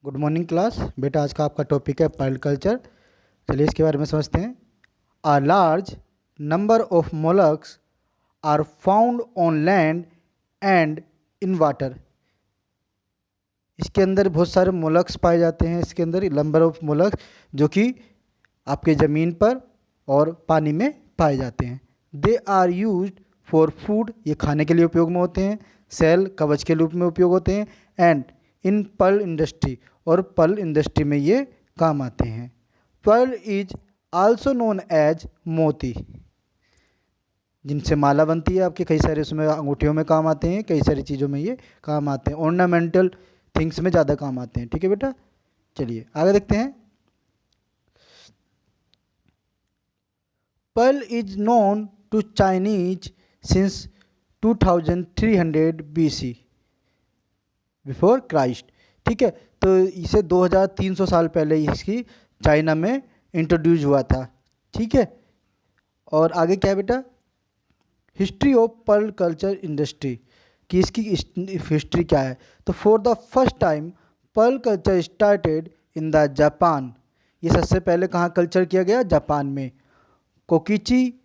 Good morning class. बेटा आज का आपका टॉपिक है पर्ल कल्चर। चलिए इसके बारे में समझते हैं। A large number of molluscs are found on land and in water. इसके अंदर बहुत सारे मोलस्क्स पाए जाते हैं। इसके अंदर नंबर ऑफ मोलस्क्स जो कि आपके ज़मीन पर और पानी में पाए जाते हैं। They are use for food, ये खाने के लिए उपयोग में होते हैं। सेल, कवच के रूप में उपयोग होते हैं। एंड इन पर्ल इंडस्ट्री, और पर्ल इंडस्ट्री में ये काम आते हैं। Pearl is also known as moti, जिनसे माला बनती है आपके, कई सारे उसमें अंगूठियों में काम आते हैं, कई सारी चीज़ों में ये काम आते हैं। ऑर्नामेंटल थिंग्स में ज़्यादा काम आते हैं। ठीक है बेटा, चलिए आगे देखते हैं। Pearl is known to Chinese since 2300 BC before Christ. ठीक है, तो इसे 2300 साल पहले इसकी चाइना में इंट्रोड्यूस हुआ था। ठीक है, और आगे क्या है बेटा, history of pearl culture industry, कि इसकी हिस्ट्री क्या है। तो for the first time pearl culture started in the Japan. ये सबसे पहले कहाँ कल्चर किया गया? जापान में। कोकिची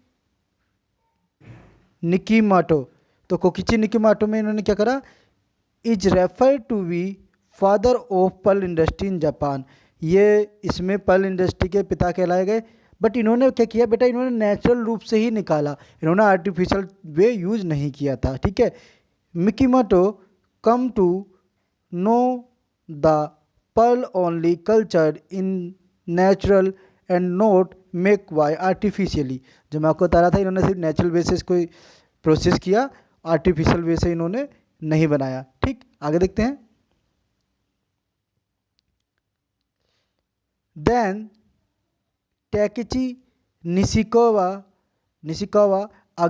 निकिमाटो, तो कोकिची निकिमाटो में इन्होंने क्या करा, is refer to be father of pearl industry in Japan. ये इसमें पर्ल इंडस्ट्री के पिता कहलाए गए। बट इन्होंने क्या किया बेटा, इन्होंने नेचुरल रूप से ही निकाला, इन्होंने आर्टिफिशियल वे यूज नहीं किया था। ठीक है, Mikimoto come to know the pearl only culture in natural and not make why artificially. जो मैं आपको बता रहा था, इन्होंने सिर्फ नेचुरल बेसिस को प्रोसेस किया, आर्टिफिशियल वे से इन्होंने नहीं बनाया। ठीक, आगे देखते हैं। Then Tokichi Nishikawa, a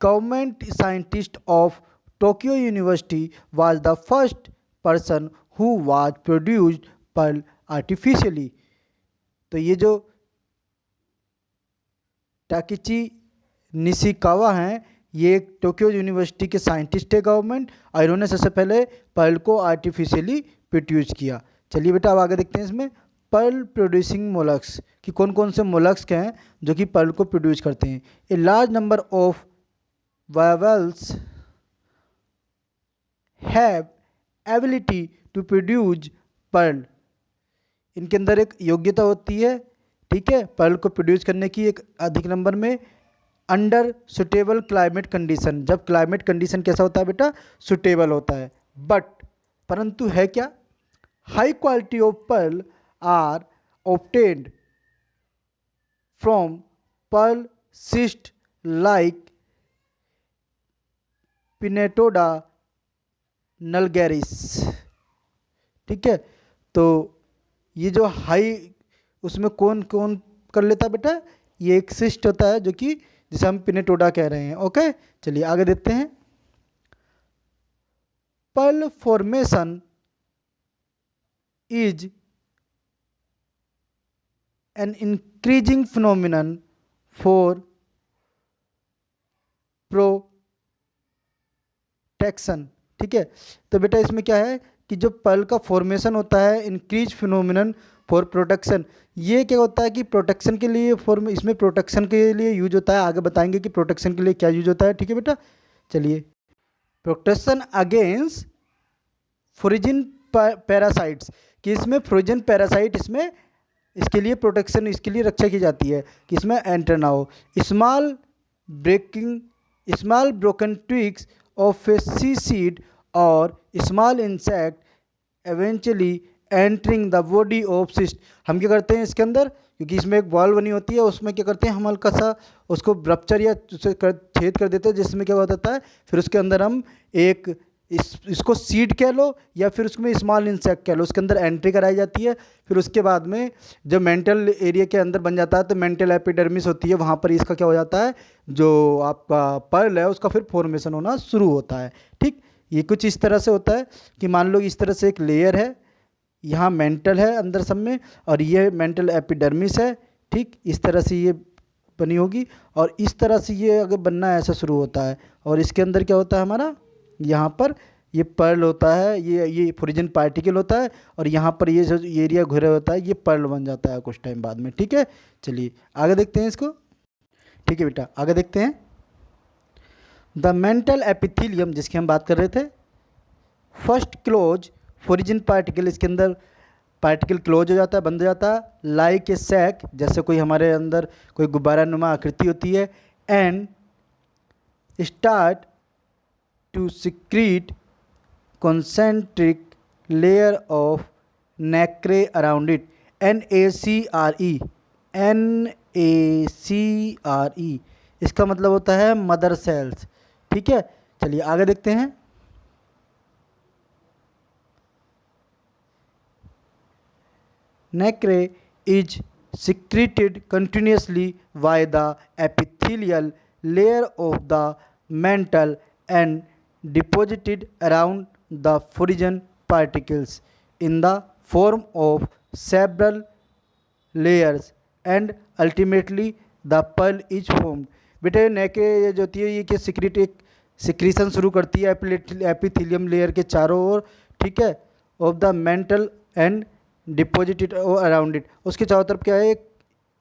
government scientist of Tokyo University, was the first person who was produced pearl artificially। तो ये जो टाकिची निशिकावा हैं, ये एक टोक्यो यूनिवर्सिटी के साइंटिस्ट है गवर्नमेंट, और इन्होंने सबसे पहले पर्ल को आर्टिफिशियली प्रोड्यूस किया। चलिए बेटा अब आगे देखते हैं इसमें। पर्ल प्रोड्यूसिंग मोलस्क्स, कि कौन कौन से मोलस्क हैं जो कि पर्ल को प्रोड्यूस करते हैं। A large number of bivalves have ability to produce pearl. इनके अंदर एक योग्यता होती है, ठीक है, पर्ल को प्रोड्यूस करने की, एक अधिक नंबर में, अंडर सुटेबल क्लाइमेट कंडीशन। जब क्लाइमेट कंडीशन कैसा होता है बेटा? सुटेबल होता है। बट परंतु है क्या, high quality of pearl are obtained from pearl cyst like Pinetoda nulgaris। ठीक है, तो ये जो हाई, उसमें कौन कौन कर लेता बेटा, ये एक सिस्ट होता है जो कि जिसे हम पिनेटोडा कह रहे हैं। ओके, चलिए आगे देखते हैं। Pearl formation is an increasing phenomenon for protection। ठीक है, तो बेटा इसमें क्या है कि जो पर्ल का फॉर्मेशन होता है, इंक्रीज फिनोमिनन फॉर प्रोटेक्शन। ये क्या होता है कि प्रोटेक्शन के लिए इसमें प्रोटेक्शन के लिए यूज होता है। आगे बताएंगे कि प्रोटेक्शन के लिए क्या यूज होता है। ठीक है बेटा, चलिए। प्रोटेक्शन अगेंस्ट फ्रोजन पैरासाइट्स, कि इसमें फ्रोजन पैरासाइट इसमें इसके लिए प्रोटेक्शन, इसके लिए रक्षा की जाती है कि इसमें एंटर ना हो। Small broken twigs of a sea seed और small insect eventually entering the body of cyst. हम क्या करते हैं इसके अंदर, क्योंकि इसमें एक बॉल बनी होती है, उसमें क्या करते हैं हम हल्का सा उसको रप्चर या छेद कर देते हैं, जिसमें क्या होता है, फिर उसके अंदर हम एक इसको सीड कह लो या फिर उसमें स्मॉल इंसेक्ट कह लो, उसके अंदर एंट्री कराई जाती है। फिर उसके बाद में जब मेंटल एरिया के अंदर बन जाता है तो मेंटल एपिडर्मिस होती है, वहाँ पर इसका क्या हो जाता है, जो आपका पर्ल है उसका फिर फॉर्मेशन होना शुरू होता है। ठीक, ये कुछ इस तरह से होता है कि मान लो इस तरह से एक लेयर है, यहाँ मेंटल है अंदर सब में, और ये मेंटल एपिडर्मिस है। ठीक, इस तरह से ये बनी होगी, और इस तरह से ये अगर बनना ऐसा शुरू होता है, और इसके अंदर क्या होता है हमारा, यहाँ पर ये पर्ल होता है, ये फ्रोजन पार्टिकल होता है, और यहाँ पर ये जो एरिया घिरा होता है ये पर्ल बन जाता है कुछ टाइम बाद में। ठीक है, चलिए आगे देखते हैं इसको। ठीक है बेटा, आगे देखते हैं। द मेंटल एपिथेलियम जिसकी हम बात कर रहे थे, फर्स्ट क्लोज फ्रोजन पार्टिकल, इसके अंदर पार्टिकल क्लोज हो जाता है, बंद हो जाता है, लाइक ए सैक, जैसे कोई हमारे अंदर कोई गुब्बारा नुमा आकृति होती है, and start to secrete concentric layer of nacre around it, NACRE, इसका मतलब होता है मदर सेल्स। ठीक है, चलिए आगे देखते हैं। nacre is secreted continuously by the epithelial layer of the mantle and deposited around the frozen particles in the form of several layers and ultimately the pearl is formed। बेटे नेके ये जो होती है ये कि सिक्रीशन शुरू करती है एपिथेलियम लेयर के चारों ओर, ठीक है, of the mental and deposited around it. उसके चारों तरफ क्या है, एक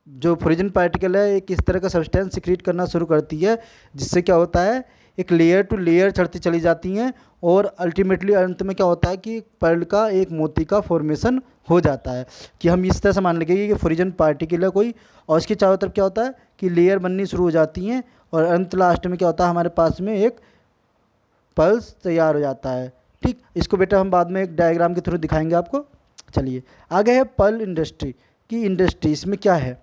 जो फ्रोजन पार्टिकल है एक इस तरह का सब्सटेंस सिक्रीट करना शुरू करती है, जिससे क्या होता है एक लेयर टू लेयर चढ़ती चली जाती हैं, और अल्टीमेटली अंत में क्या होता है कि पर्ल का एक मोती का फॉर्मेशन हो जाता है। कि हम इस तरह से मान लेंगे कि फ्रोजन पार्टिकल है कोई, और इसके चारों तरफ क्या होता है कि लेयर बननी शुरू हो जाती हैं, और अंत लास्ट में क्या होता है हमारे पास में एक पल्स तैयार हो जाता है। ठीक, इसको बेटा हम बाद में एक डायग्राम के थ्रू दिखाएंगे आपको। चलिए आगे है पर्ल इंडस्ट्री की इंडस्ट्री। इसमें क्या है,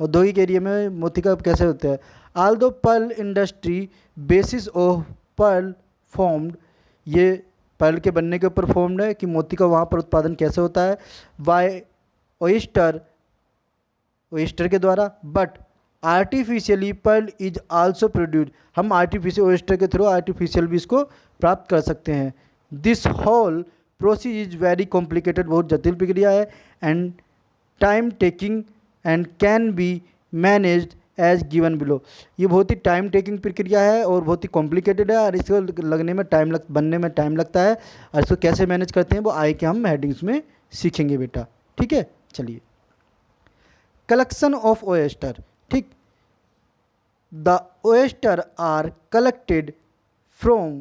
औद्योगिक एरिया में मोती का कैसे होता है। Although pearl industry basis of pearl formed, ये पर्ल के बनने के ऊपर फॉर्म्ड है कि मोती का वहाँ पर उत्पादन कैसे होता है, बाय ओयस्टर के द्वारा, but artificially pearl is also produced, हम आर्टिफिशियल ओयस्टर के थ्रू आर्टिफिशियल भी इसको प्राप्त कर सकते हैं। This whole process is very complicated, बहुत जटिल प्रक्रिया है, and time taking and can be managed as given below. ये बहुत ही टाइम टेकिंग प्रक्रिया है और बहुत ही कॉम्प्लिकेटेड है, और इसको लगने में बनने में टाइम लगता है, और इसको कैसे मैनेज करते हैं वो आए के हम हेडिंग्स में सीखेंगे बेटा। ठीक है, चलिए कलेक्शन ऑफ ओयस्टर। ठीक, the oyster are collected from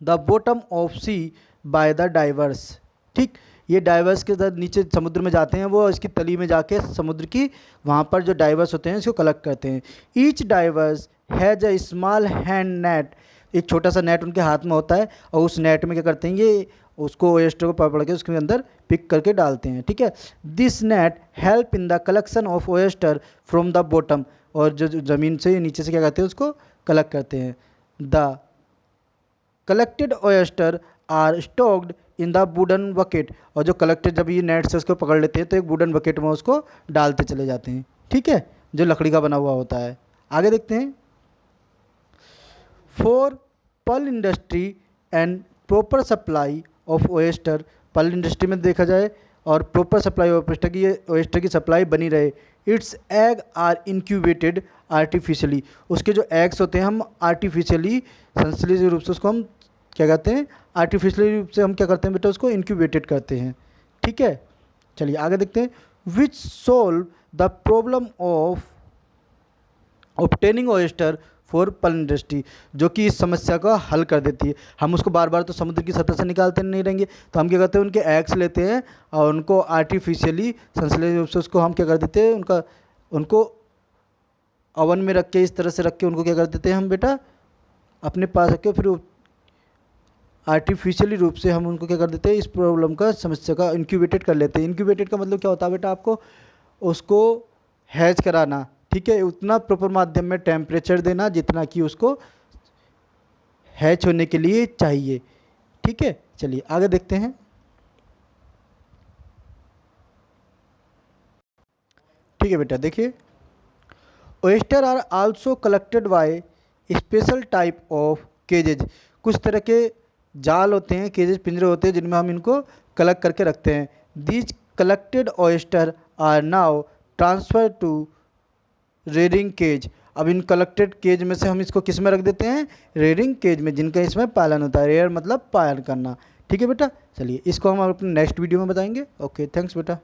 the bottom of sea by the divers. ठीक, ये डाइवर्स के साथ नीचे समुद्र में जाते हैं, वो इसकी तली में जाके समुद्र की वहाँ पर जो डाइवर्स होते हैं इसको कलेक्ट करते हैं। Each diverse has a small hand net, एक छोटा सा नेट उनके हाथ में होता है, और उस नेट में क्या करते हैं ये उसको ओयस्टर को पकड़ के उसके अंदर पिक करके डालते हैं। ठीक है, this net help in the collection of oyster from the bottom, और जो ज़मीन से नीचे से क्या करते हैं उसको कलेक्ट करते हैं। The collected oyster are stocked in the wooden bucket, और जो कलेक्टेड जब ये नेट से उसको पकड़ लेते हैं तो एक वुडन बकेट में उसको डालते चले जाते हैं। ठीक है, जो लकड़ी का बना हुआ होता है। आगे देखते हैं। For pearl industry and proper supply of oyster, pearl industry में देखा जाए और प्रॉपर सप्लाई ऑफ ओयस्टर की सप्लाई बनी रहे, its egg are incubated artificially, उसके जो एग्स होते हैं हम आर्टिफिशियली संश्लेषित रूप से उसको हम क्या कहते हैं आर्टिफिशियली रूप से हम क्या करते हैं बेटा उसको इंक्यूबेटेड करते हैं। ठीक है, चलिए आगे देखते हैं। Which solve the problem of obtaining oyster for pearl industry, जो कि इस समस्या का हल कर देती है। हम उसको बार बार तो समुद्र की सतह से निकालते नहीं रहेंगे, तो हम क्या करते हैं उनके एग्स लेते हैं और उनको आर्टिफिशियली संश्लेषित रूप से उसको हम क्या कर देते हैं उनको ओवन में रख के इस तरह से रख के उनको क्या कर देते हैं हम बेटा अपने पास रख के, फिर आर्टिफिशियली रूप से हम उनको क्या कर देते हैं इस प्रॉब्लम का समस्या का इंक्यूबेटेड कर लेते हैं। इंक्यूबेटेड का मतलब क्या होता है बेटा आपको उसको हैज कराना। ठीक है, उतना प्रॉपर माध्यम में टेम्परेचर देना जितना कि उसको हैच होने के लिए चाहिए। ठीक है, चलिए आगे देखते हैं। ठीक है बेटा, देखिए oyster are also collected by special type of cages, कुछ तरह के जाल होते हैं, केजेज पिंजरे होते हैं जिनमें हम इनको कलेक्ट करके रखते हैं। These collected oyster are now transfer to rearing cage, अब इन कलेक्टेड केज में से हम इसको किस में रख देते हैं, रेयरिंग केज में, जिनका इसमें पालन होता है। रेयर मतलब पालन करना। ठीक है बेटा, चलिए इसको हम अपने नेक्स्ट वीडियो में बताएंगे। ओके, थैंक्स बेटा।